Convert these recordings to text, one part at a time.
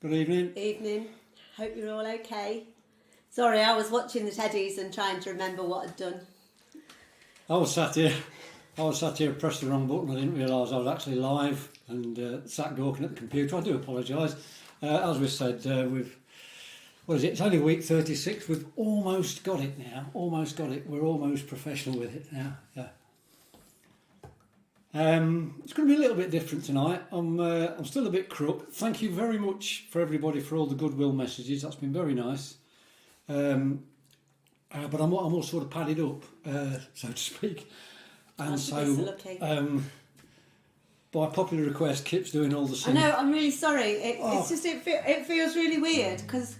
Good evening. Evening. Hope you're all okay. Sorry, I was watching the Teddies and trying to remember what I'd done. I was sat here, pressed the wrong button. I didn't realise I was actually live and sat gawking at the computer. I do apologise. As we said, it's only week 36. We've almost got it now. Almost got it. We're almost professional with it now. Yeah. It's going to be a little bit different tonight. I'm still a bit crook. Thank you very much for everybody for all the goodwill messages. That's been very nice. But I'm all sort of padded up, so to speak. And so, by popular request, Kip's doing all the singing. I know, I'm really sorry. It's just, it feels really weird because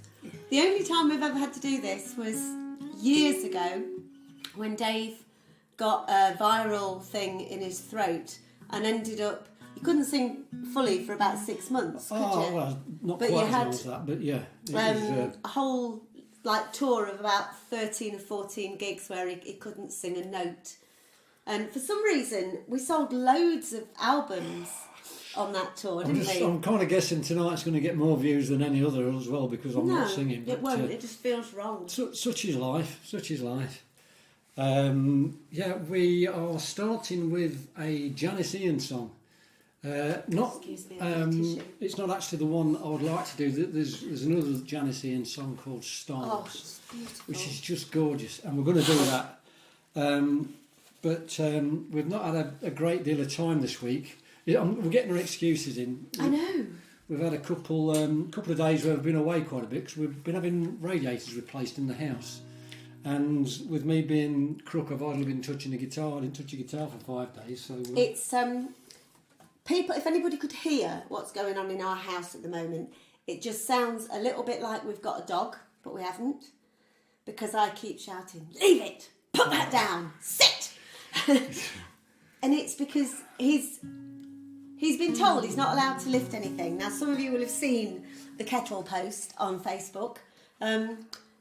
the only time we've ever had to do this was years ago when Dave got a viral thing in his throat and ended up, you couldn't sing fully for about 6 months, could you? Well, not but quite you had, as that, but yeah. a whole tour of about 13 or 14 gigs where he couldn't sing a note. And for some reason, we sold loads of albums on that tour, didn't we? I'm kind of guessing tonight's going to get more views than any other as well because I'm not singing. It won't. It just feels wrong. Such is life. Such is life. We are starting with a Janice Ian song. Excuse me, It's not actually the one I would like to do. There's another Janice Ian song called Stars, which is just gorgeous, and we're going to do that. But we've not had a great deal of time this week. We're getting our excuses in. I know. We've had a couple of days where we've been away quite a bit because we've been having radiators replaced in the house. And with me being crook, I've hardly been touching the guitar. I didn't touch the guitar for 5 days. So it's people. If anybody could hear what's going on in our house at the moment, it just sounds a little bit like we've got a dog, but we haven't, because I keep shouting, "Leave it! Put that down! Sit!" And it's because he's been told he's not allowed to lift anything. Now, some of you will have seen the kettle post on Facebook.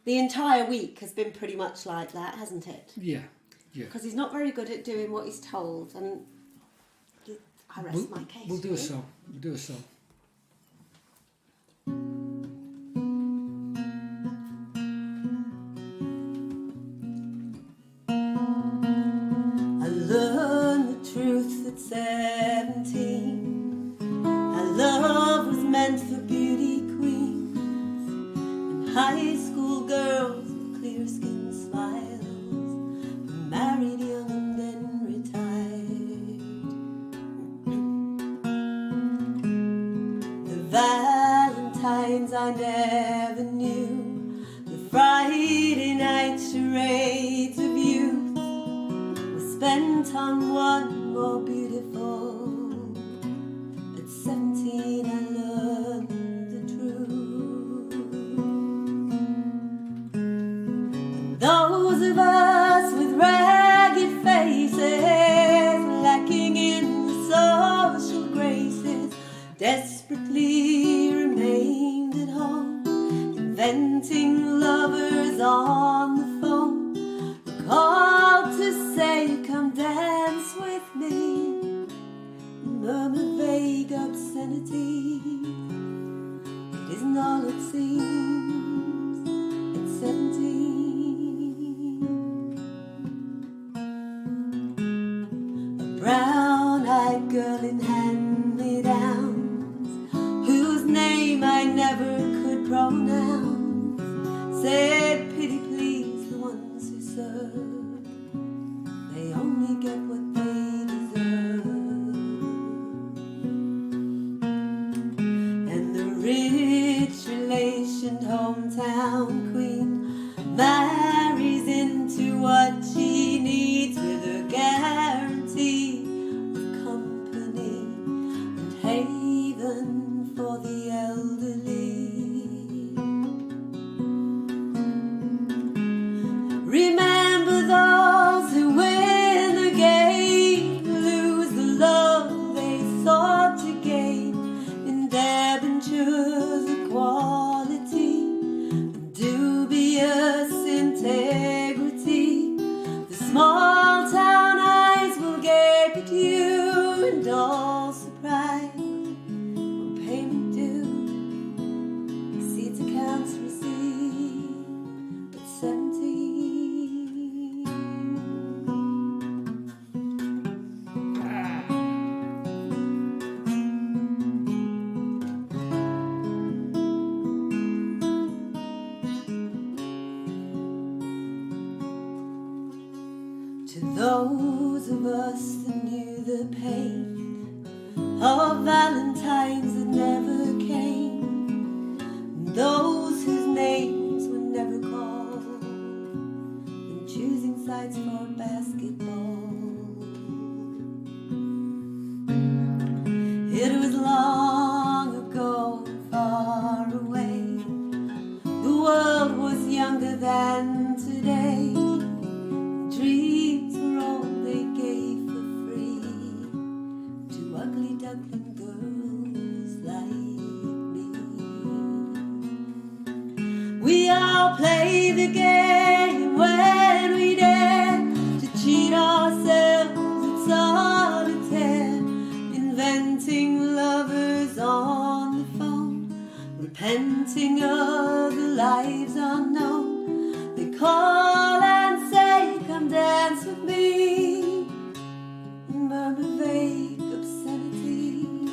The entire week has been pretty much like that, hasn't it? Yeah. Because he's not very good at doing what he's told, and I rest my case. We'll do a song. I learned the truth at 17. Our love was meant for beauty queens and high school girls with clear skin smiles who married young and then retired. The Valentines I never knew, the Friday night charades of youth were spent on one more beautiful. At 17 I learned the truth. And those of us with ragged faces, lacking in the social graces, desperately remained at home, inventing lovers on the phone, who called to say, "Come dance with me," and murmur vague obscenities. It isn't all it seems at 17. A brown-eyed girl in hand-me-downs, whose name I never could pronounce, said, "Pity please the ones who serve, they only get what they deserve." And the rich relationed hometown queen marries into what she needs, with a guarantee of company and haven for the elderly. Remember those who win the game, lose the love they sought to gain, in debentures equality and dubious integrity. The small town eyes will gape at you, and all surprise when payment due pain of Valentines that never came, and those whose names were never called, and choosing sides for basketball. It was long ago and far away. The world was younger than today. Dreams were all they gave for free to ugly duckling girls like me. We all play the game when we dare to cheat ourselves at solitaire, inventing lovers on the phone, repenting of the lives unknown. They call and say, come dance with me, and murmur vague obscenities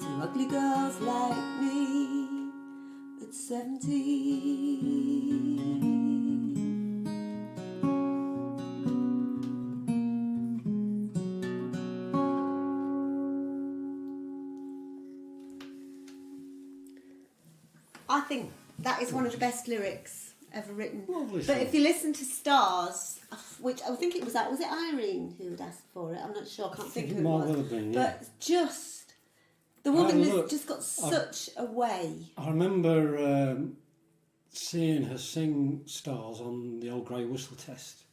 to ugly girls like me at 17. I think that is one of the best lyrics ever written. Lovely But song. if you listen to Stars, which I think it was it Irene who had asked for it? I'm not sure, I can't think it who it might was. well have been, yeah. But just, the woman has look, just got such a way. I remember seeing her sing Stars on the old Grey Whistle test,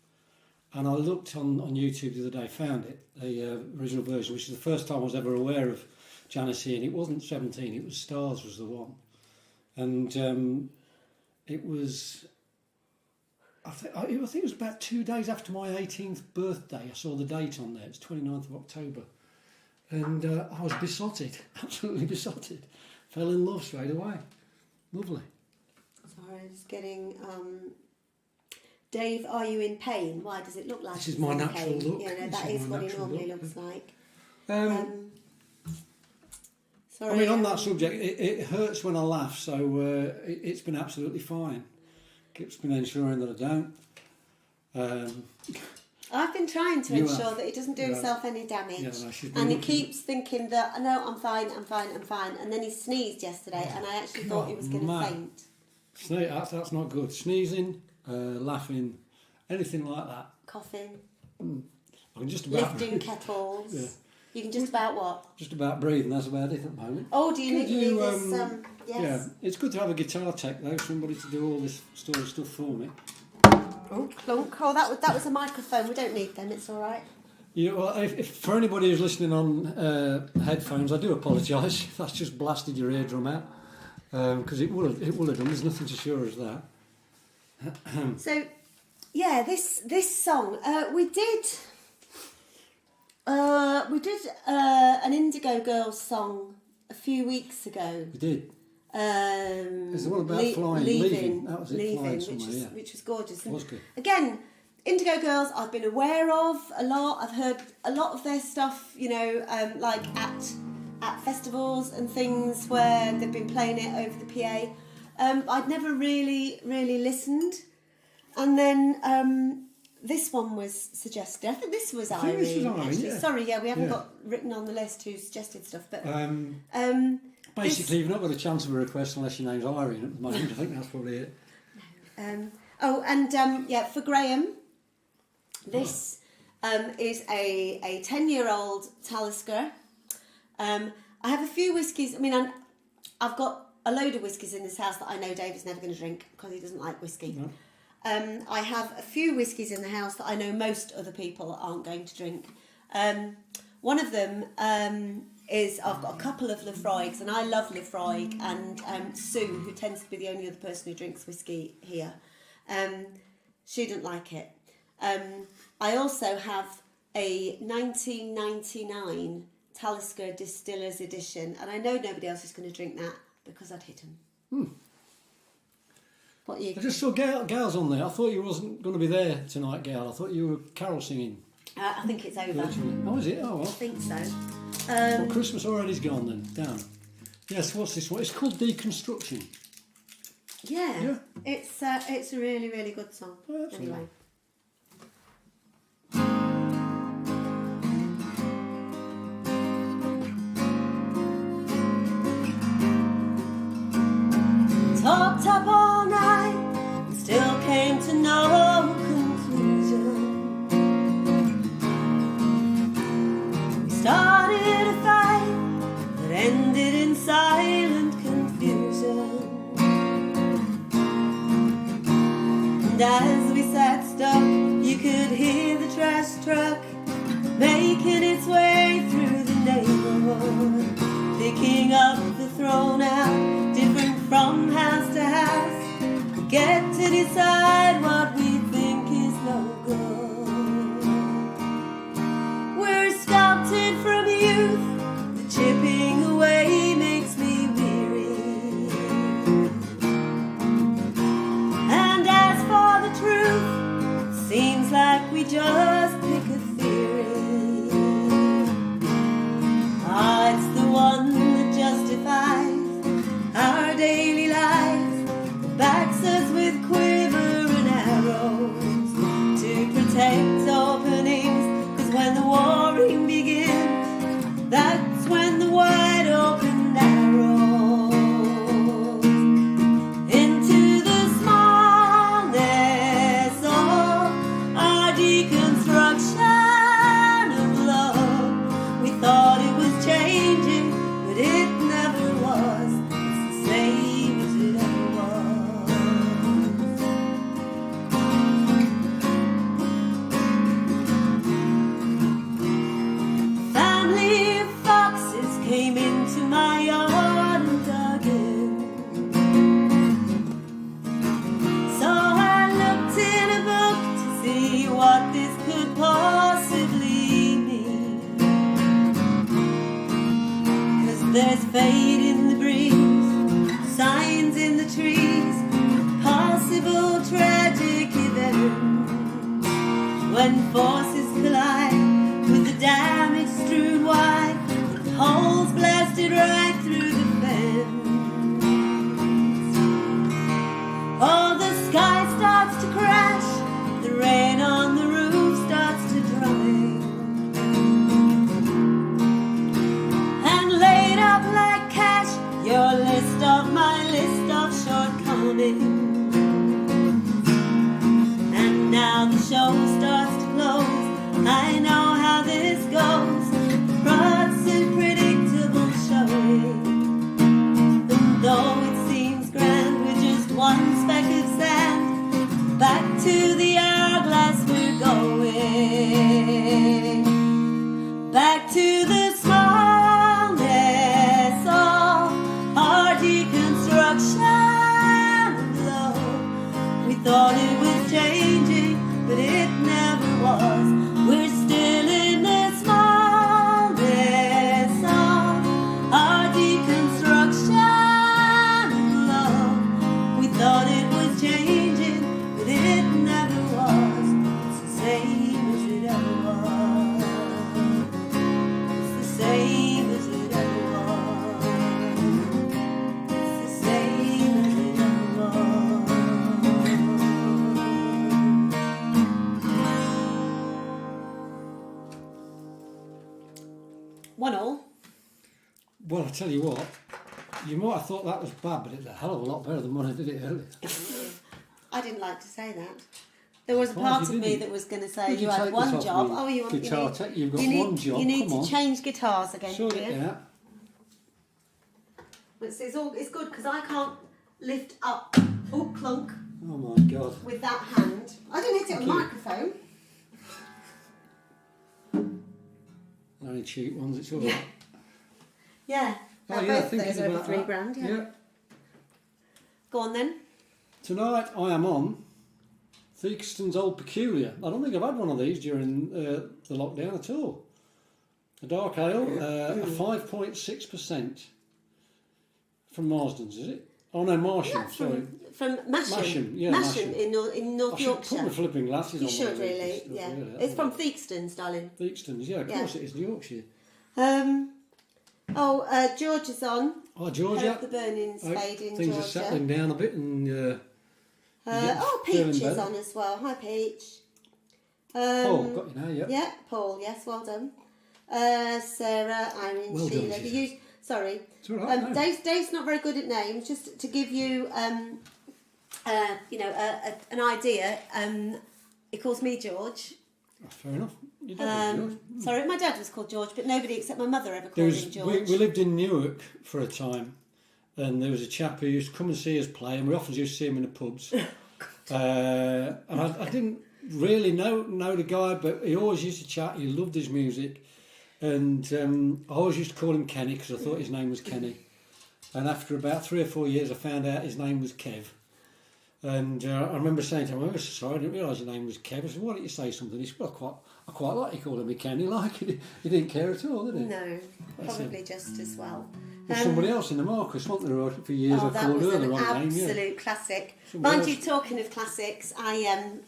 and I looked on YouTube the other day, found it, the original version, which is the first time I was ever aware of Janice Ian. It wasn't 17, it was Stars was the one. And it was, I think it was about 2 days after my 18th birthday. I saw the date on there. It's 29th of October. And I was besotted, absolutely besotted. Fell in love straight away. Lovely. Sorry, I'm just getting... Dave, are you in pain? Why does it look like This is he's my in natural pain? look. Yeah, no, This that is is my what he natural normally look. looks like. I mean, on that subject, it hurts when I laugh, so it's been absolutely fine. Kip's been ensuring that I don't. I've been trying to You ensure have. that he doesn't do Yeah. himself any damage. Yeah, no, she's been And he looking- keeps thinking that, no, I'm fine. And then he sneezed yesterday and I actually thought he was going to man. faint. That's not good. Sneezing, laughing, anything like that. Coughing, I can just about lifting kettles. Yeah. You can just about what? just about breathing. That's about it at the moment. Oh, do you Could need you, this? Yeah, Yes. it's good to have a guitar tech though. Somebody to do all this sort of stuff for me. Oh, clunk. Oh, that was a microphone. We don't need them. It's all right. Yeah, well, if for anybody who's listening on headphones, I do apologise. If that's just blasted your eardrum out, because it will have done. There's nothing to show us that. So, yeah, this song we did an Indigo Girls song a few weeks ago. We did. It's the one about flying, leaving. That was it, flying somewhere, which was gorgeous. It was good. Again, Indigo Girls I've been aware of a lot. I've heard a lot of their stuff, like at festivals and things where they've been playing it over the PA. I'd never really listened. And then this one was suggested. I think this was I Irene. think this was Irene, actually. yeah. Sorry, we haven't Yeah. got written on the list who suggested stuff. But Basically, you've not got a chance of a request unless your name's Irene at the moment. I think that's probably it. for Graham, this is a 10-year-old Talisker. I have a few whiskies. I mean, I've got a load of whiskies in this house that I know Dave is never going to drink because he doesn't like whiskey. No. I have a few whiskies in the house that I know most other people aren't going to drink. One of them is I've got a couple of Lefroigs, and I love Lefroig, and Sue, who tends to be the only other person who drinks whiskey here, she didn't like it. I also have a 1999 Talisker Distillers Edition, and I know nobody else is going to drink that because I'd hit them. What you? I just saw Gail's on there. I thought you wasn't going to be there tonight, Gail. I thought you were carol singing. I think it's over. Virtually. Oh, is it? Oh, I well. think so. Well, Christmas already's gone then. Damn. Yes, what's this one? It's called Deconstruction. Yeah. It's a really, really good song. Oh, that's anyway. talked up all night and still came to no conclusion. We started a fight that ended in silent confusion. And as we sat stuck, you could hear the trash truck making its way through the neighborhood, picking up the thrown out, different from house to house. We get to decide what we think is no good. We're sculpted from youth, the chipping away makes me weary. And as for the truth, seems like we just pick a theory. Ah, it's the one that justifies our daily lives, backs us with quiver and arrows to protect openings. 'Cause when the warring begins, that's when the wide open arrows into the smallness of our deconstruction of love. We thought it was changing, but it never was. It's the same as it ever was. Family of foxes came into my yard and dug in. So I looked in a book to see what this could possibly mean. 'Cause there's fate in the breeze, signs in the trees, possible tragic events. When forces collide with the damage strewn wide, with holes blasted right through the fence. Oh, the sky starts to crash, the rain on the roof starts to dry. And laid up like cash, your list of my list of shortcomings. And now the show starts to close, I know how this goes. Ruts and predictable showing. And though it seems grand, we're just one speck of sand. Back to the hourglass we're going. Back to the smallness of our deconstruction of love. We thought it was changing, but it never was. We're still in the smallness of our deconstruction of love. We thought it was changing, but it never was. It's the same as it ever was. It's the same as it ever was. It's the same as it ever was. 1-1. Well, I tell you what, you might have thought that was bad, but it's a hell of a lot better than when I did it earlier. I didn't like to say that. There was a Why part you of me didn't? that was going to say Would you you had take one this off job. me? Oh, you want Guitar tech, you've got you need, one job, You need come to on. change guitars again. Sort dear. it out. It's good because I can't lift up. Oh, clunk Oh my God. with that hand. I didn't hit it on the Thank you. microphone. Only cheap ones, it's all right. Yeah. Oh Both yeah, those thinking over about £3,000. that. Yeah. Go on then. Tonight I am on Theakston's Old Peculiar. I don't think I've had one of these during the lockdown at all. A dark ale, a 5.6% from Marsden's, is it? Oh no, Marsham, Yeah, sorry. From Masham. Masham, yeah, Masham Masham. in North I should Yorkshire. put my flipping glasses You on. should when I read really, this stuff, yeah. really. It's from Theakston's, darling. Theakston's, yeah, of Yeah. course it is, Yorkshire. George is on. Oh, Georgia. Hope the burning's fading, Things Georgia. are settling down a bit and Peach is better. on as well. Hi, Peach. Paul, got you now, yeah. Yeah, Paul, yes, well done. Sarah, Irene, Well done, Sheila. she The Sorry. It's all right, no. Dave's not very good at names. Just to give you, an idea. He calls me George. Oh, fair enough. Your dad was George. Sorry, my dad was called George, but nobody except my mother ever called him George. We lived in Newark for a time, and there was a chap who used to come and see us play, and we often used to see him in the pubs. And I didn't really know the guy, but he always used to chat. He loved his music, and I always used to call him Kenny because I thought his name was Kenny. And after about 3 or 4 years, I found out his name was Kev. And I remember saying to him, "I'm sorry, I didn't realise your name was Kev." I said, "Why don't you say something?" He said, "Well, I quite like you calling me Kenny." Like he didn't care at all, did he? No, probably just as well. There's somebody else in the Marcus, wasn't there? For years, I that called was her the an wrong name. absolute classic. Somebody Mind you, else. talking of classics, I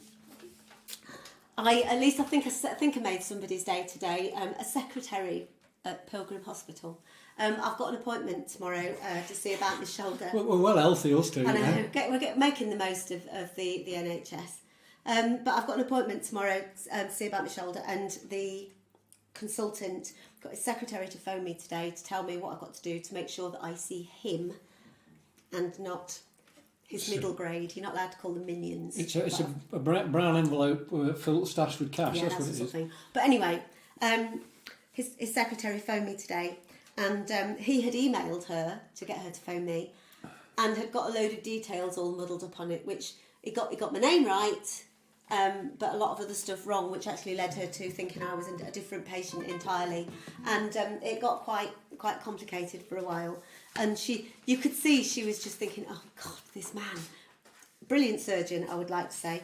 think I made somebody's day today. A secretary at Pilgrim Hospital. I've got an appointment tomorrow to see about my shoulder. We're well healthy, us two. I now. know, we're making the most of the NHS. But I've got an appointment tomorrow to see about my shoulder, and the consultant got his secretary to phone me today to tell me what I've got to do to make sure that I see him and not his middle grade. You're not allowed to call them minions. It's a brown envelope filled stashed with cash. Yeah, that's that's what the it sort is. of thing. But anyway, his secretary phoned me today, and he had emailed her to get her to phone me, and had got a load of details all muddled up on it, which he got my name right, but a lot of other stuff wrong, which actually led her to thinking I was a different patient entirely, and it got quite complicated for a while. And you could see she was just thinking, "Oh God, this man, brilliant surgeon, I would like to say."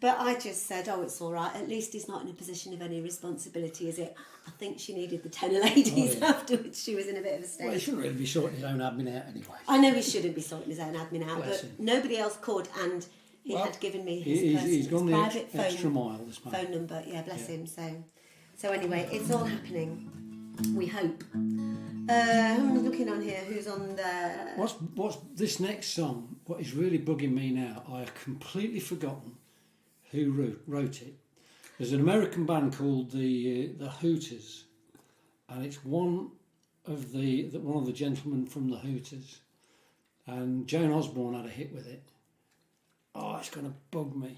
But I just said, "Oh, it's all right. At least he's not in a position of any responsibility, is it?" I think she needed the 10 ladies afterwards. She was in a bit of a state. Well, he shouldn't really be sorting his own admin out anyway. I know he shouldn't be sorting his own admin out, Bless but him. nobody else could, and he had given me his He's gone the private extra mile, this man. phone number. Yeah, bless him. So anyway, it's all happening. We hope. I'm looking on here. Who's on there? What's this next song? What is really bugging me now? I have completely forgotten who wrote it. There's an American band called the Hooters, and it's one of the gentlemen from the Hooters, and Joan Osborne had a hit with it. Oh, it's going to bug me.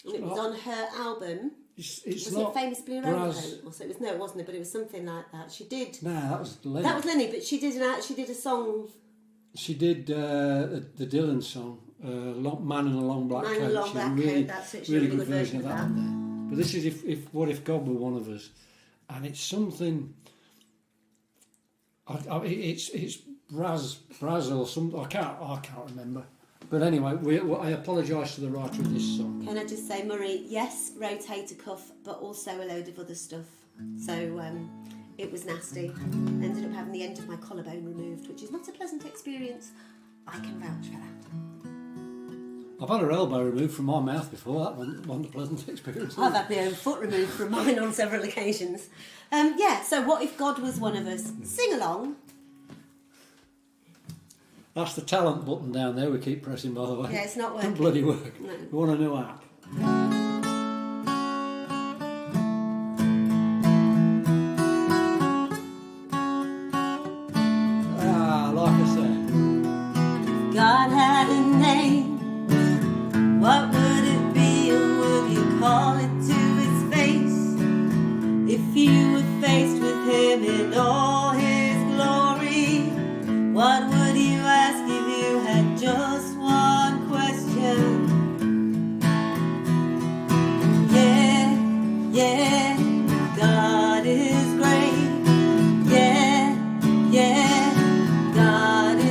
It was on her album. It's Was not it Famous Blue Braz- Raincoat? Or so it was. No, it wasn't. But it was something like that. She did. No, that was Lenny. That was Lenny, but she did a song. She did the Dylan song, "Man in a Long Black Man Coat." in a Long She's Black really, Coat, that's it. She really did a good good version of version that of one there. But this is if what if God were one of us, and it's something. It's Braz or something. I can't remember. But anyway, I apologise to the writer of this song. Can I just say, Murray? Yes, rotator cuff, but also a load of other stuff. So it was nasty. Ended up having the end of my collarbone removed, which is not a pleasant experience. I can vouch for that. I've had her elbow removed from my mouth before. That wasn't a pleasant experience. I've had my own foot removed from mine on several occasions. So what if God was one of us? Sing along. That's the talent button down there we keep pressing, by the way. Yeah, it's not Doesn't working. bloody work. No. We want a new app. Like I said. God had a name, what would it be, or would you call it to his face? If you were faced with him in all his glory, what would you ask if you had just one question? Yeah, God is great. Yeah, God is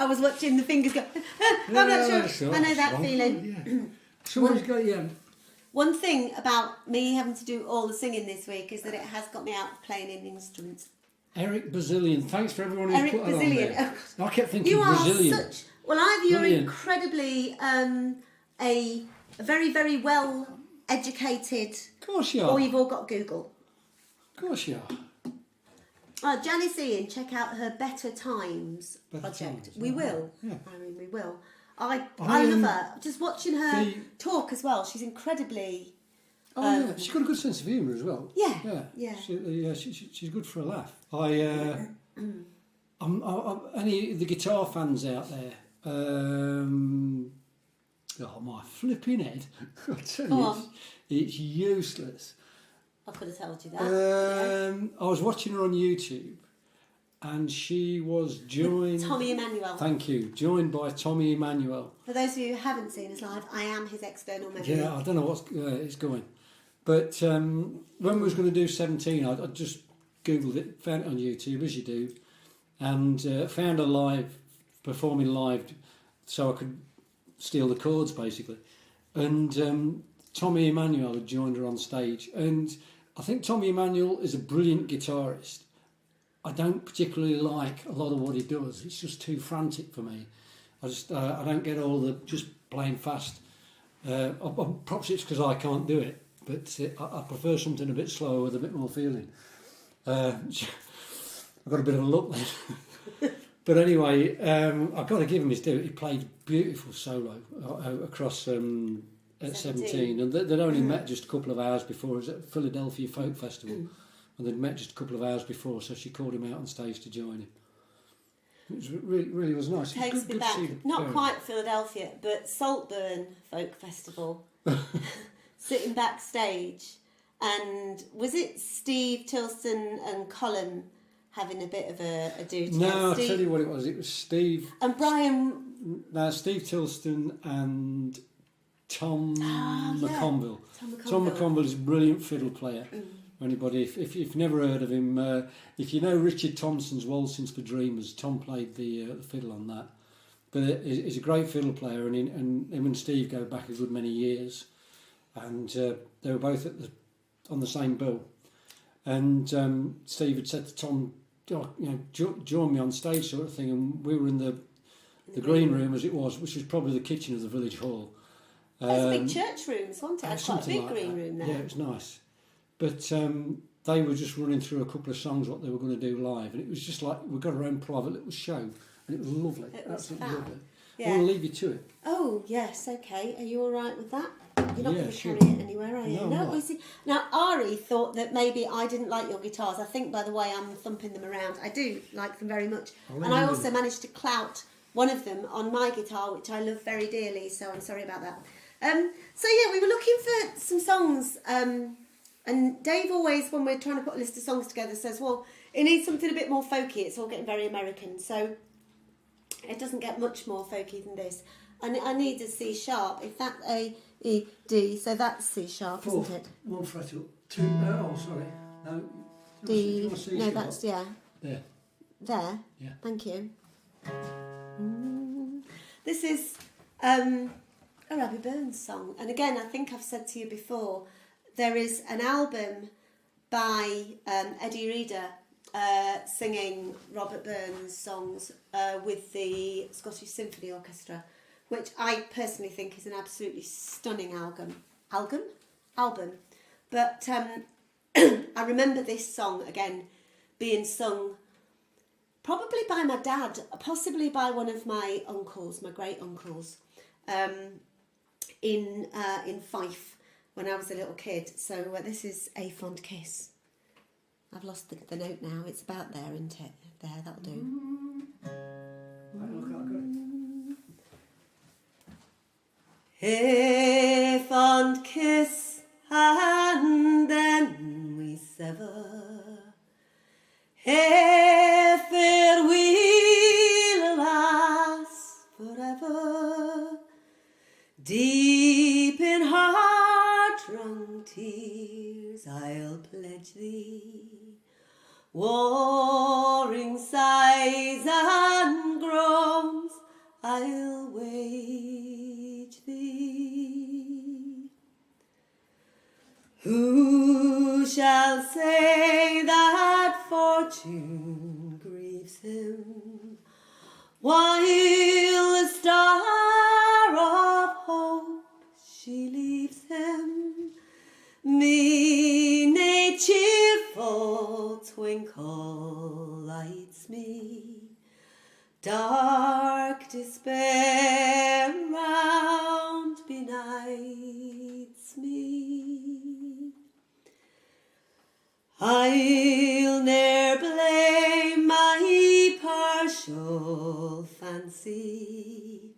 was watching the fingers go. I'm not sure. I know that feeling. Yeah. Somebody's got, yeah. One thing about me having to do all the singing this week is that it has got me out playing in instruments. Eric Bazillion. Thanks for everyone who's Eric put that on Bazillion. there. I kept thinking You are Brazilian. such. Well, either you're Brilliant. incredibly a very, very well educated, Of course you or are. you've all got Google. Of course you are. Janice Ian, check out her Better Times Better project. Times, We yeah. will. Yeah. I mean, we will. I I, love her. Just watching her the- talk as well. She's incredibly. Oh yeah, she's got a good sense of humour as well. Yeah, yeah. She's good for a laugh. Any of the guitar fans out there? Oh my flipping head! I tell Go you, on. it's useless. I could have told you that. I was watching her on YouTube, and she was joined. Tommy Emmanuel. Thank you. Joined by Tommy Emmanuel. For those of you who haven't seen us live, I am his external memory. Yeah, I don't know what's it's going. But when we was going to do 17, I just Googled it, found it on YouTube, as you do, and found her live, performing live, so I could steal the chords, basically. And Tommy Emmanuel had joined her on stage. And I think Tommy Emmanuel is a brilliant guitarist. I don't particularly like a lot of what he does. It's just too frantic for me. I don't get all the just playing fast. Perhaps it's because I can't do it. But I prefer something a bit slower with a bit more feeling. I've got a bit of a look then. But anyway, I've got to give him his due. He played beautiful solo across at 17. And they'd only met just a couple of hours before. It was at Philadelphia Folk Festival. And they'd met just a couple of hours before, so she called him out on stage to join him. It was really was nice. It was Takes good me to back, see the not parents. quite Philadelphia, but Saltburn Folk Festival. Sitting backstage, and was it Steve Tilston and Colin having a bit of a do together? No, I'll Steve, tell you what it was. It was Steve. and Brian. No, Steve Tilston and Tom yeah. McConville. Tom McConville is a brilliant fiddle player. Anybody, if you've never heard of him, if you know Richard Thompson's Waltzing for Dreamers, Tom played the fiddle on that. But he's a great fiddle player, and him and Steve go back a good many years, and they were both on the same bill. And Steve had said to Tom, join me on stage, sort of thing, and we were in the green room, as it was, which was probably the kitchen of the village hall. There's a big church rooms, wasn't it? Quite a Something big like green that. room there. Yeah, it was nice. But they were just running through a couple of songs what they were going to do live, and it was just like we got our own private little show, and it was lovely, It was absolutely fab. lovely. Yeah. I want to leave you to it. Oh yes, okay. Are you all right with that? You're not Yeah, going to sure. carry it anywhere, are you? No, I'm No. not. We see. Now Ari thought that maybe I didn't like your guitars. I think by the way I'm thumping them around, I do like them very much, I'll and I leave also them. managed to clout one of them on my guitar, which I love very dearly. So I'm sorry about that. So yeah, we were looking for some songs. And Dave always, when we're trying to put a list of songs together, says, well, it needs something a bit more folky. It's all getting very American. So it doesn't get much more folky than this. And I need a C sharp. If that's A, E, D, so that's C sharp, isn't it? One fret up, two. Oh, sorry. No. D. No, sharp? that's, yeah. There. There. Yeah. Thank you. This is a Robbie Burns song. And again, I think I've said to you before, there is an album by Eddie Reader singing Robert Burns songs with the Scottish Symphony Orchestra, which I personally think is an absolutely stunning album. But I remember this song again being sung probably by my dad, possibly by one of my uncles, my great uncles, in Fife when I was a little kid. So this is A Fond Kiss. I've lost the note now. It's about there, isn't it? There, that'll do. A fond kiss and then we sever. A farewell lasts forever. Deep in heart-wrung tears I'll pledge thee. Warring sighs and groans I'll wage thee. Who shall say that fortune grieves him, while the star of hope she leaves him? Me a cheerful twinkle lights me, dark despair round benights me. I'll ne'er blame my partial fancy,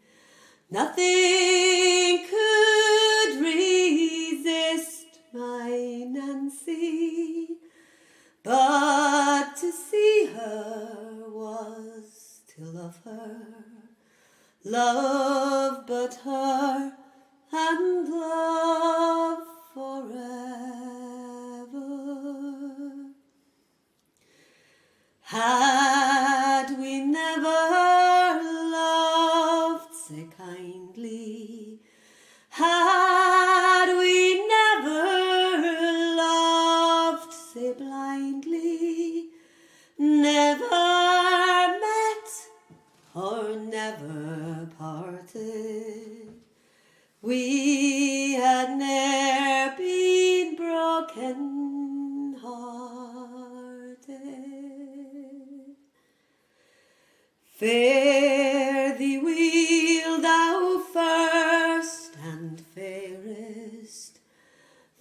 nothing could resist my Nancy, but to see her was to love her, love but her and love forever. Had we never loved so kindly, had we never loved so blindly, never met or never parted, we had ne'er been broken hearted. Fare thee weel, thou first and fairest,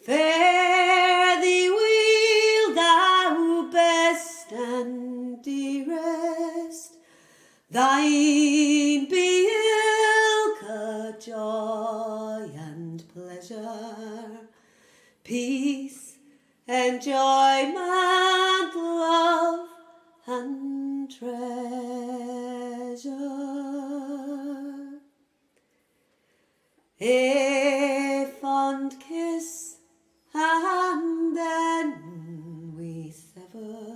fare thee weel, thou best and dearest, thine be ilka joy and pleasure, peace, enjoyment, love and treasure. A fond kiss and then we sever,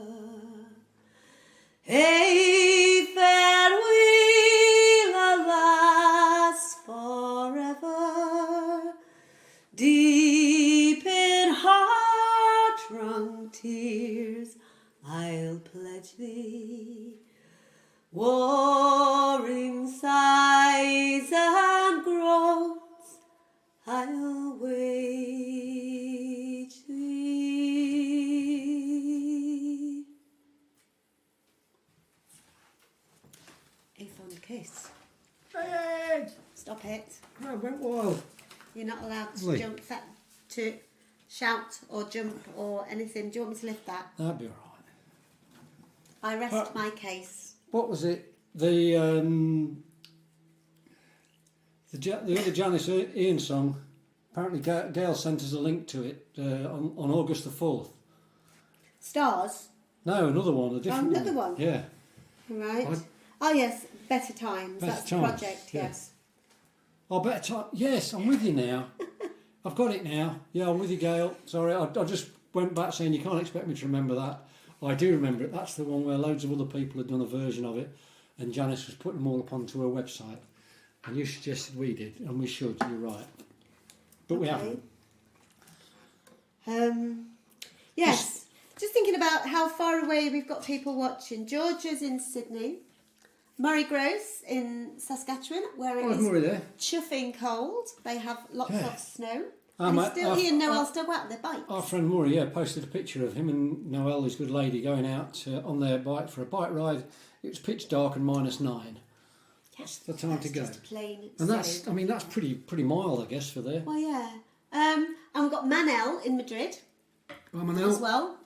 a farewell, alas, forever. Deep in heart-wrung tears I'll pledge thee, warring sighs and groans I'll wage thee. A fond kiss. Hey, Stop it. that went wild. You're not allowed to Lovely. to shout or jump or anything. Do you want me to lift that? That'd be all right. I rest my case. What was it? The other Janice Ian song. Apparently, Gail sent us a link to it on August the 4th. Stars? No, another one, a different another one? Yeah. Right. I- Oh, yes. Better Times. Better That's Times, the project, yeah. yes. Oh, better time. Yes, I'm with you now. I've got it now. Yeah, I'm with you, Gail. Sorry, I just went back saying you can't expect me to remember that. I do remember it. That's the one where loads of other people had done a version of it, and Janice was putting them all up onto her website. And you suggested we did, and we should. You're right, but we haven't. Yes. Just thinking about how far away we've got people watching. Georgia's in Sydney. Murray Gross in Saskatchewan, where it Oh, is Murray there. chuffing cold. They have lots Yeah. of snow. Ah, And mate, he and Noel still go out on their bikes. Our friend Murray, posted a picture of him and Noelle, his good lady, going out on their bike for a bike ride. It was pitch dark and -9. Yes, the time to go. Just plain And that's, silly. I mean, that's pretty mild, I guess, for there. Well, yeah. And we've got Manel in Madrid as well.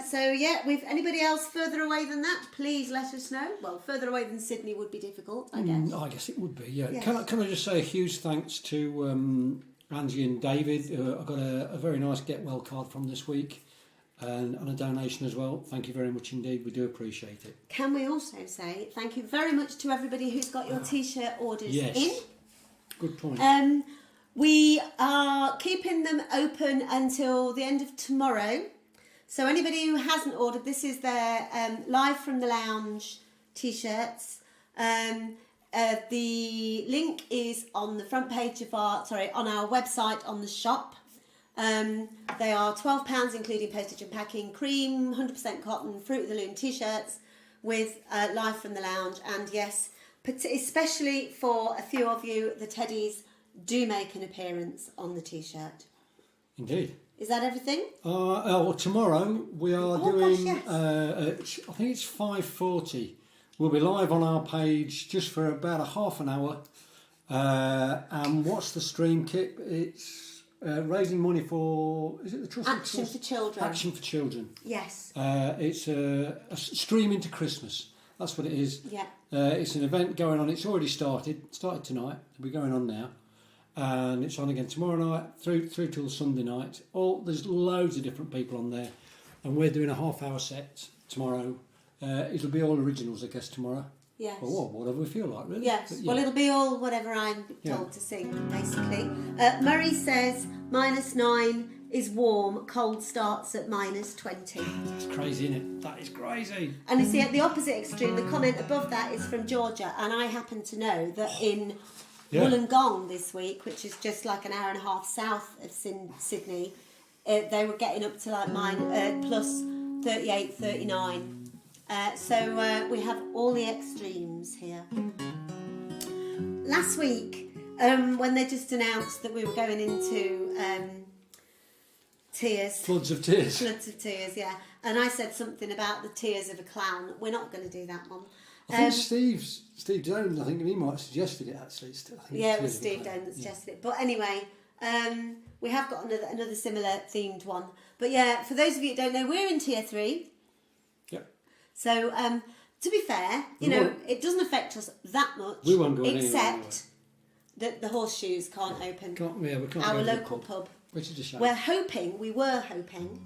So yeah, with anybody else further away than that, please let us know. Well, further away than Sydney would be difficult, I guess. I guess it would be, yeah. Yes. Can I just say a huge thanks to Angie and David. I got a very nice get well card from this week and a donation as well. Thank you very much indeed. We do appreciate it. Can we also say thank you very much to everybody who's got your T-shirt orders Yes. in? Good point. We are keeping them open until the end of tomorrow. So anybody who hasn't ordered, this is their Live from the Lounge T-shirts. The link is on the front page of on our website on the shop. They are £12 including postage and packing, cream, 100% cotton, Fruit of the Loom t-shirts with Live from the Lounge. And yes, especially for a few of you, the teddies do make an appearance on the t-shirt. Indeed. Is that everything? Well, tomorrow we are doing, gosh, yes. I think it's 5:40. We'll be live on our page just for about a half an hour. And what's the stream, Kip? It's raising money for, is it the Trust? Action for Children. Action for Children. Yes. It's a stream into Christmas. That's what it is. Yeah. It's an event going on. It's already started tonight. It'll be going on now. And it's on again tomorrow night through till Sunday night. There's loads of different people on there, and we're doing a half-hour set tomorrow. It'll be all originals, I guess, tomorrow. Yes. Or whatever we feel like, really. Yes. But, yeah. Well, it'll be all whatever I'm told to sing, basically. Murray says -9 is warm, cold starts at -20. It's crazy, isn't it? That is crazy. And you see, at the opposite extreme, the comment above that is from Georgia, and I happen to know that in Wollongong this week, which is just like an hour and a half south of Sydney, they were getting up to like plus 38, 39. So we have all the extremes here. Last week, when they just announced that we were going into tears. Floods of tears. Floods of tears, yeah. And I said something about the tears of a clown. We're not going to do that one. I think Steve Jones, I think he might have suggested it actually. Yeah, it was Steve Jones that suggested it. But anyway, we have got another similar themed one. But yeah, for those of you who don't know, we're in tier 3. Yep. So to be fair, it doesn't affect us that much. We won't go except that the horseshoes can't open. We can't our go to the local pub. Which is a shame. We were hoping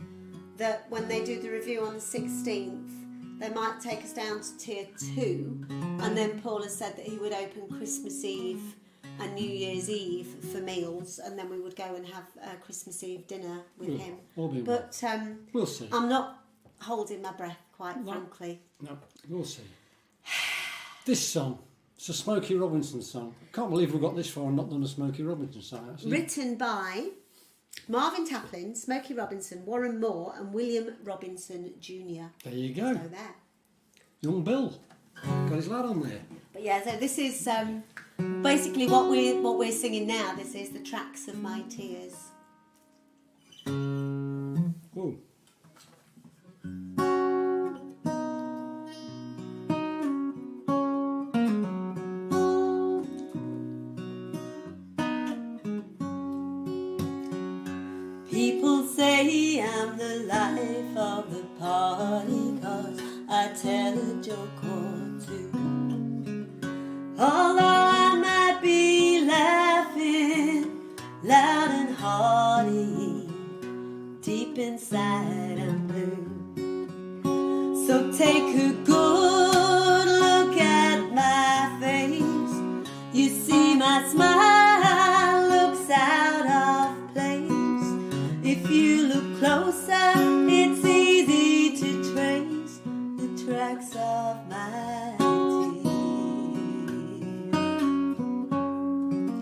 that when they do the review on the 16th, they might take us down to tier 2, and then Paul has said that he would open Christmas Eve and New Year's Eve for meals, and then we would go and have a Christmas Eve dinner with him. But we'll see. I'm not holding my breath, quite frankly. No, we'll see. This song, it's a Smokey Robinson song. I can't believe we've got this far and not done a Smokey Robinson song, actually. Written by Marvin Taplin, Smokey Robinson, Warren Moore and William Robinson Jr. There you go. So there. Young Bill. Got his lad on there. But yeah, so this is basically what we're singing now. This is The Tracks of My Tears. Whoa. People say I'm the life of the party, 'cause I tell a joke or two. Although I might be laughing loud and hearty, deep inside I'm blue. So take a good look at my face. You see my smile looks out of place. If you look closer, it's easy to trace the tracks of my tears.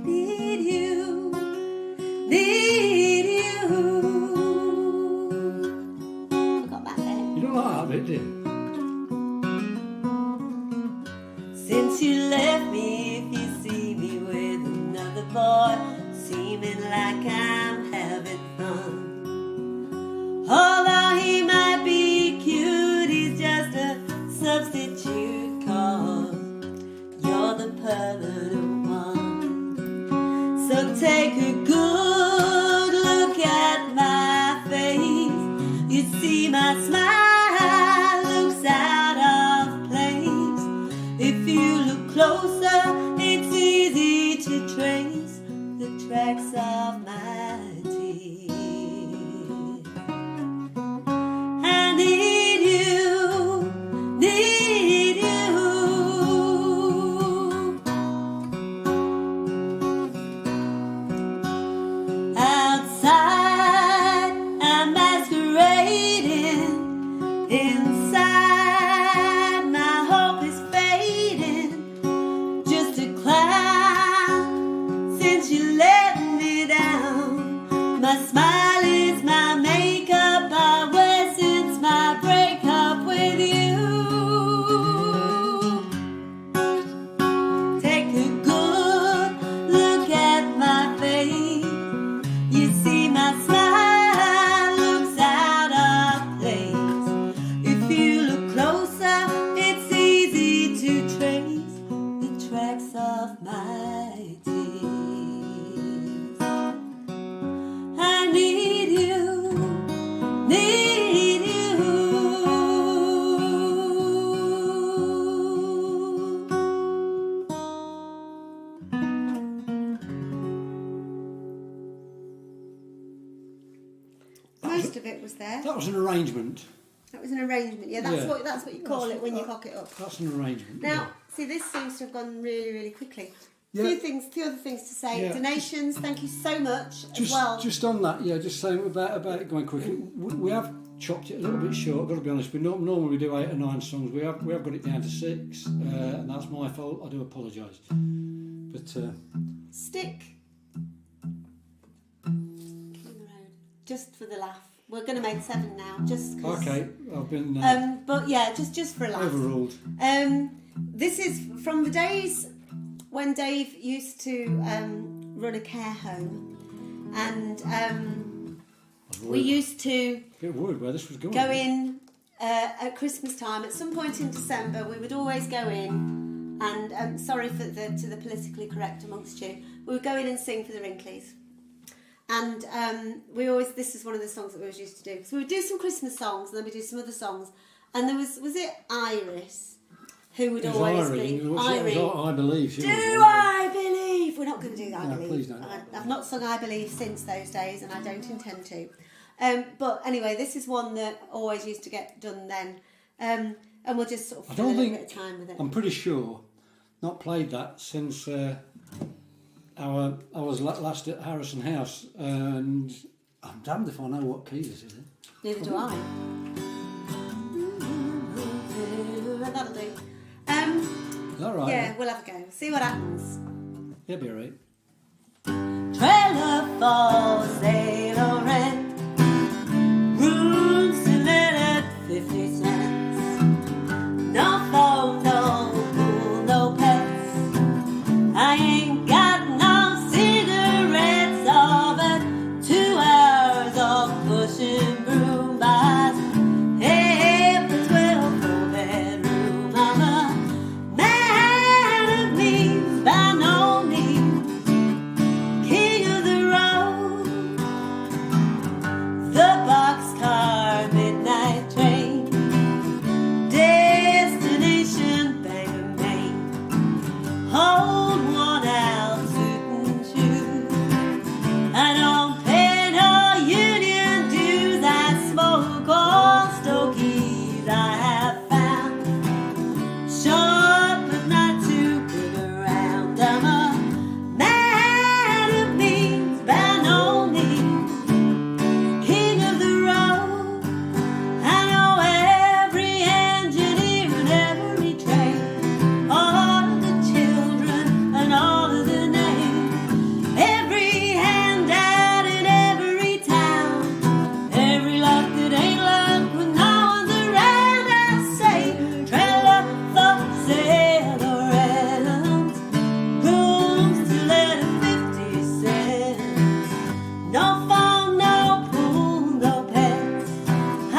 Need you. Forgot that there. You don't like that bit, do you? Since you left me, if you see me with another boy, seeming like I'm having fun. Although he might be cute, he's just a substitute, 'cause you're the permanent one. So take a good look at my face. You see my smile looks out of place. If you look closer, it's easy to trace the tracks of my tears. since you let me down. My smile is my makeup, I wear since my breakup with you. Take a good look at my face. You see my smile looks out of place. If you look closer, it's easy to trace the tracks of my tears. I need you, need you. Most of it was there. That was an arrangement. That was an arrangement. Yeah, that's Yeah. what you call it when you cock it up. That's an arrangement. Now, see, this seems to have gone really, really quickly. Yeah. Few other things to say. Yeah. Donations, thank you so much as well. Just on that, yeah, just saying about it going quickly. We have chopped it a little bit short. I've got to be honest. Normally we do 8 or 9 songs. We have got it down to 6, and that's my fault. I do apologise. But Stick. King Road. Just for the laugh. We're going to make 7 now, just 'cause. okay, I've been But yeah, just for a laugh. overruled. This is from the days when Dave used to run a care home, and we used to A bit worried where this was going. go in at Christmas time. At some point in December, we would always go in, and sorry to the politically correct amongst you, we would go in and sing for the Wrinklies. And this is one of the songs that we always used to do, because we would do some Christmas songs, and then we do some other songs, and there was it Iris who would It was always Irene. be It was, I believe. She Do was I believe? We're not going to do that. I No, believe. please don't. I've not sung I Believe since those days, and I don't intend to. But anyway, this is one that always used to get done then, and we'll just sort of I fill a don't little think. bit of time with it. I'm pretty sure not played that since I was last at Harrison House, and I'm damned if I know what key this is in. Neither do I. That'll do. Is that right? Yeah, we'll have a go. See what happens. Yeah, be alright. Trailer for sale or rent. Rooms to let at 50 cents. No phone, no pool, no pets. I ain't got no cigarettes, oh, but 2 hours of pushing broom bars. Hey, for 12 4-bedroom, I'm a man of means by no means. King of the road, the boxcar midnight train, destination Bangor, Maine. Hold one out, suit and shoes. I don't pay no union dues. I smoke all stogies I have found. Short but not too big around. I'm a man of means by no means. King of the road. I know every engineer and every trade. All of the children and all of the names. Every handout in every town. Every luck that ain't luck when no one's around. I say, trailer for sale or rent. Rooms to let at 50 cents. No phone, no pool, no pets. I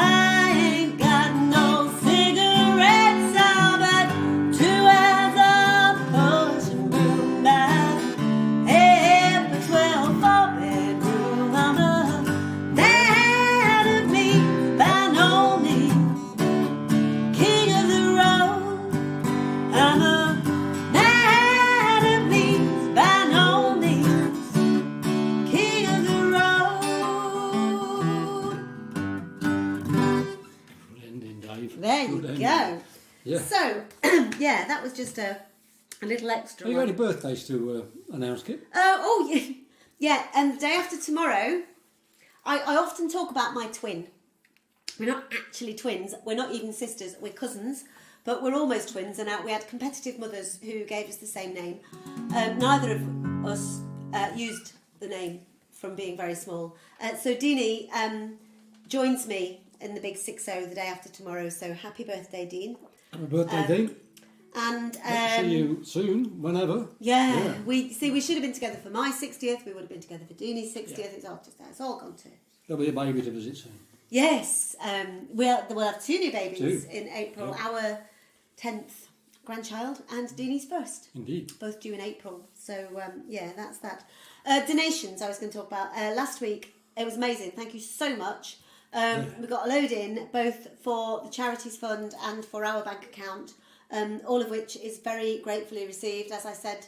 ain't got no cigarettes, oh, but 2 hours of pushing broom back. Hey, for 12 4-bedroom, I'm a man of means by no means. King of the road, I'm a man of means by no means. King of the road. Good ending, Dave. There you Good ending. go. Yeah. So, yeah, that was just a little extra Have you got one. any birthdays to announce, Kit? Oh, yeah. Yeah, and the day after tomorrow, I often talk about my twin. We're not actually twins. We're not even sisters. We're cousins, but we're almost twins. And we had competitive mothers who gave us the same name. Neither of us used the name from being very small. So Deanie joins me in the big 6-0 the day after tomorrow. So happy birthday, Dean. Happy birthday, Dean. And See you soon, whenever. yeah, we should have been together for my 60th. We would have been together for Deanie's 60th. Yeah. It's all gone to. There'll be a baby to visit soon. Yes, we'll have 2 new babies 2. in April. Yeah. Our 10th grandchild and Deanie's first. Indeed. Both due in April. So yeah, that's that. Donations I was going to talk about. Last week it was amazing. Thank you so much. We got a load in both for the charities fund and for our bank account. All of which is very gratefully received. As I said,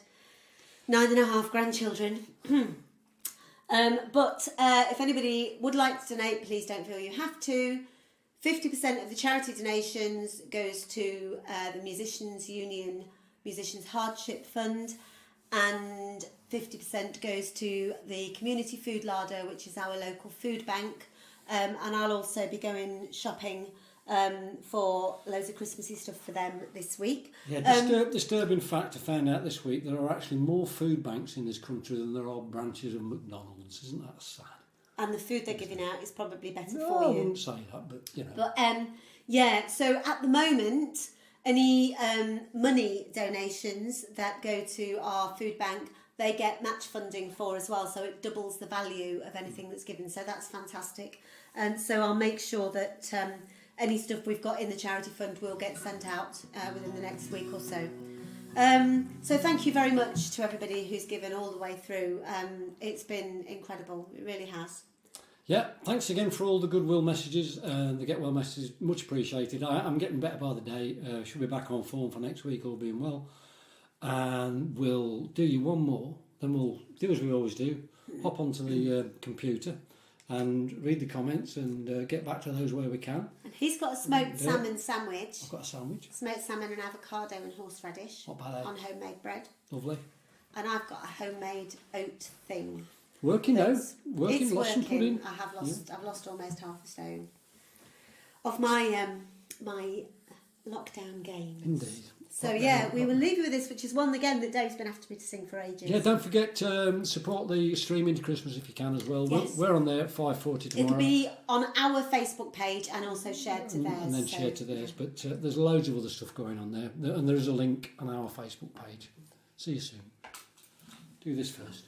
9.5 grandchildren. But if anybody would like to donate, please don't feel you have to. 50% of the charity donations goes to the Musicians Union Musicians Hardship Fund, and 50% goes to the Community Food Larder, which is our local food bank. And I'll also be going shopping for loads of Christmassy stuff for them this week. Yeah, disturbing fact I found out this week, there are actually more food banks in this country than there are branches of McDonald's. Isn't that sad? And the food they're giving out is probably better No, for I you. wouldn't say that, but you know. But yeah, so at the moment, any money donations that go to our food bank, they get match funding for as well, so it doubles the value of anything that's given. So that's fantastic. And so I'll make sure that any stuff we've got in the charity fund will get sent out within the next week or so. So thank you very much to everybody who's given all the way through. It's been incredible. It really has. Yeah, thanks again for all the goodwill messages and the get well messages. Much appreciated. I'm getting better by the day. Should be back on form for next week, all being well. And we'll do you one more. Then we'll do as we always do. Hop onto the computer and read the comments and get back to those where we can. And he's got a smoked salmon sandwich. I've got a sandwich. Smoked salmon and avocado and horseradish. Not bad, eh? On homemade bread. Lovely. And I've got a homemade oat thing. Working now. It's Lost some pudding. I have lost. Yeah. I've lost almost half a stone of my my lockdown gains. Indeed. So yeah, we will leave you with this, which is one again that Dave's been after me to sing for ages. Yeah, don't forget to support the stream into Christmas if you can as well. Yes. We're on there at 5:40 tomorrow. It'll be on our Facebook page and also shared to theirs. And then shared to theirs. But there's loads of other stuff going on there. And there is a link on our Facebook page. See you soon. Do this first.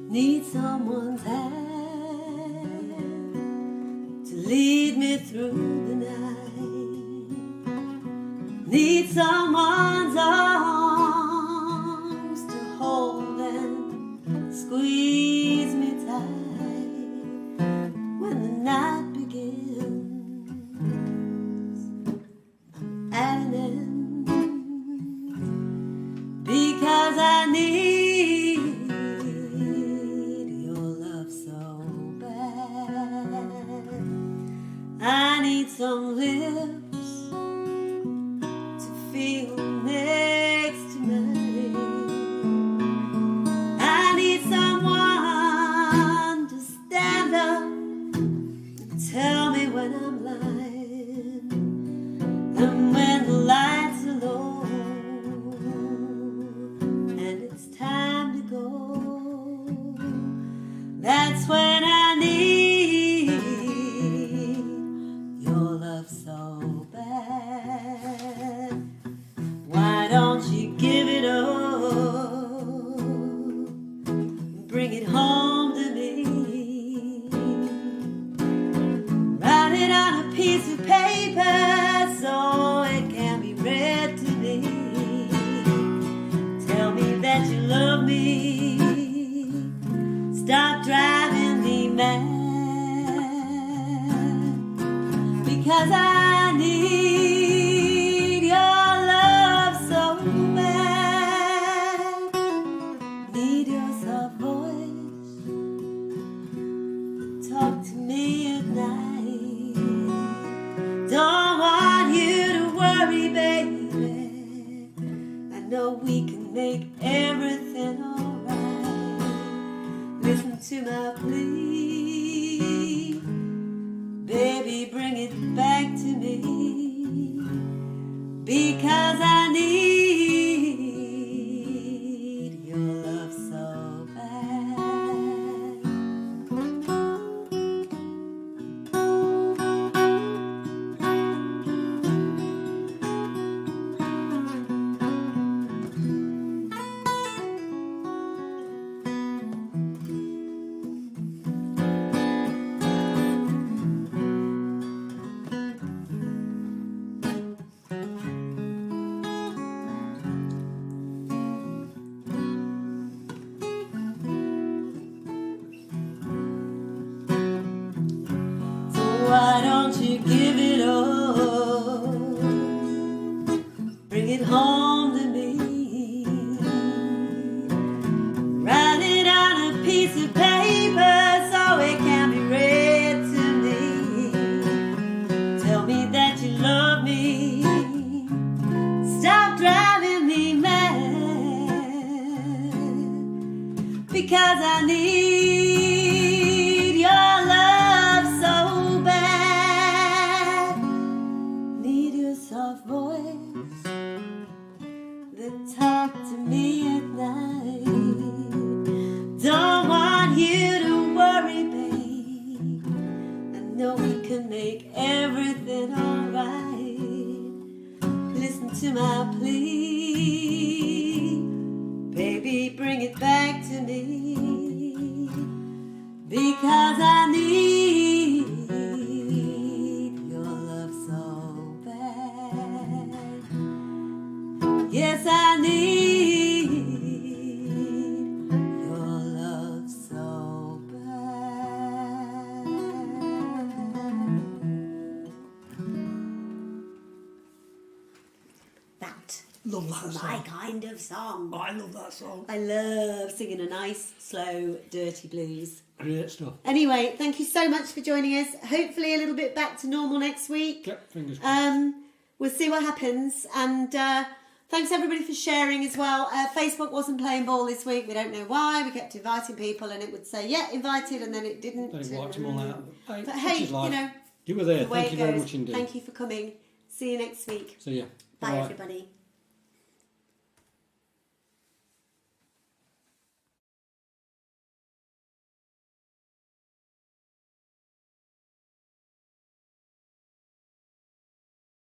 Need someone's hand to lead me through the night. Need someone's arms to hold and squeeze me tight when the night begins. I'm at an end because I need I need some lips to feel next to mine. I need someone to stand up and tell me when I'm lying, and when the lights are low and it's time to go. That's when I need so bad. Why don't you give it up, bring it home to me, write it on a piece of paper so it worry, baby. I know we can make everything alright. Listen to my plea, baby, bring it back to me, because I need your love so bad. Why don't you give it all? Bring it home to me. Write it on a piece of paper so it can be read to me. Tell me that you love me. Stop driving me mad, because I need your love so bad. Need your soft voice that talk to me at night. Don't want you to worry, babe. I know we can make everything alright. Listen to my plea, baby, bring it back to me, because I need your love so bad. Yes, I need your love so bad. That Love that is song. my kind of song. I love that song. I love singing a nice, slow, dirty blues. Great stuff. Anyway, thank you so much for joining us. Hopefully a little bit back to normal next week. Yep, fingers crossed. We'll see what happens. And thanks everybody for sharing as well. Facebook wasn't playing ball this week. We don't know why. We kept inviting people and it would say, yeah, invited, and then it didn't. They wiped them all out. Hey, But which hey, is life. you know, You were there. the way Thank it you very goes. much indeed. Thank you for coming. See you next week. See ya. Bye Bye-bye. everybody.